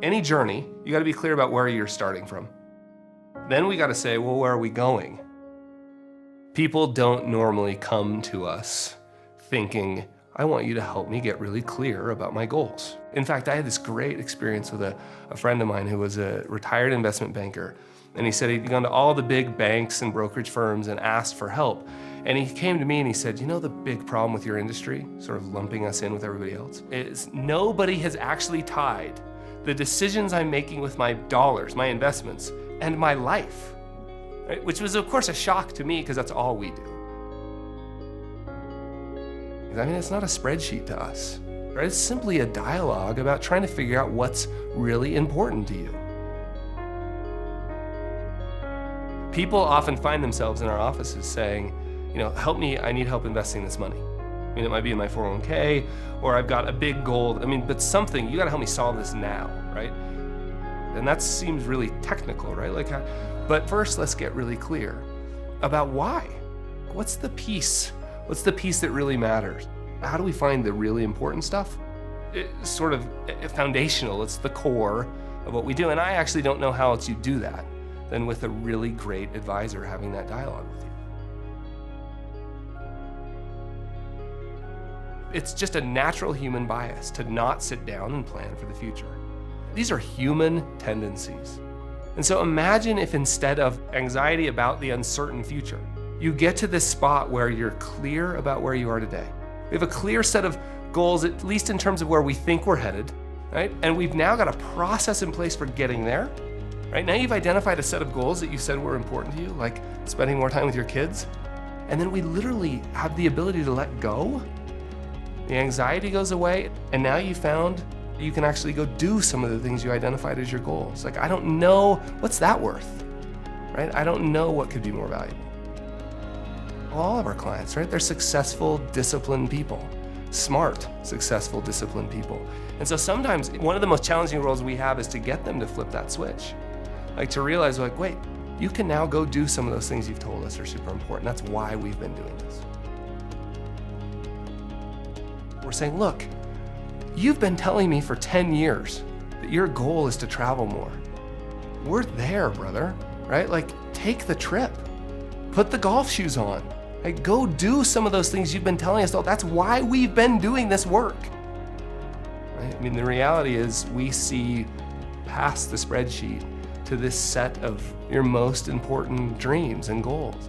Any journey, you gotta be clear about where you're starting from. Then we gotta say, well, where are we going? People don't normally come to us thinking, I want you to help me get really clear about my goals. In fact, I had this great experience with a friend of mine who was a retired investment banker. And he said he'd gone to all the big banks and brokerage firms and asked for help. And he came to me and he said, you know the big problem with your industry, sort of lumping us in with everybody else, is nobody has actually tied the decisions I'm making with my dollars, my investments, and my life. Right? Which was, of course, a shock to me because that's all we do. I mean, it's not a spreadsheet to us, right? It's simply a dialogue about trying to figure out what's really important to you. People often find themselves in our offices saying, you know, help me, I need help investing this money. I mean, it might be in my 401k, or I've got a big goal. I mean, but something, you gotta help me solve this now, right? And that seems really technical, right? But first, let's get really clear about why. What's the piece? What's the piece that really matters? How do we find the really important stuff? It's sort of foundational, it's the core of what we do. And I actually don't know how else you do that than with a really great advisor having that dialogue with you. It's just a natural human bias to not sit down and plan for the future. These are human tendencies. And so imagine if instead of anxiety about the uncertain future, you get to this spot where you're clear about where you are today. We have a clear set of goals, at least in terms of where we think we're headed, right? And we've now got a process in place for getting there, right? Now you've identified a set of goals that you said were important to you, like spending more time with your kids. And then we literally have the ability to let go. The anxiety goes away, and now you found you can actually go do some of the things you identified as your goals. Like, I don't know, what's that worth, right? I don't know what could be more valuable. All of our clients, right? They're successful, disciplined people. Smart, successful, disciplined people. And so sometimes one of the most challenging roles we have is to get them to flip that switch. Like to realize, like, wait, you can now go do some of those things you've told us are super important. That's why we've been doing this. We're saying, look, you've been telling me for 10 years that your goal is to travel more. We're there, brother, right? Like, take the trip, put the golf shoes on, like, go do some of those things you've been telling us. That's why we've been doing this work, right? I mean, the reality is we see past the spreadsheet to this set of your most important dreams and goals.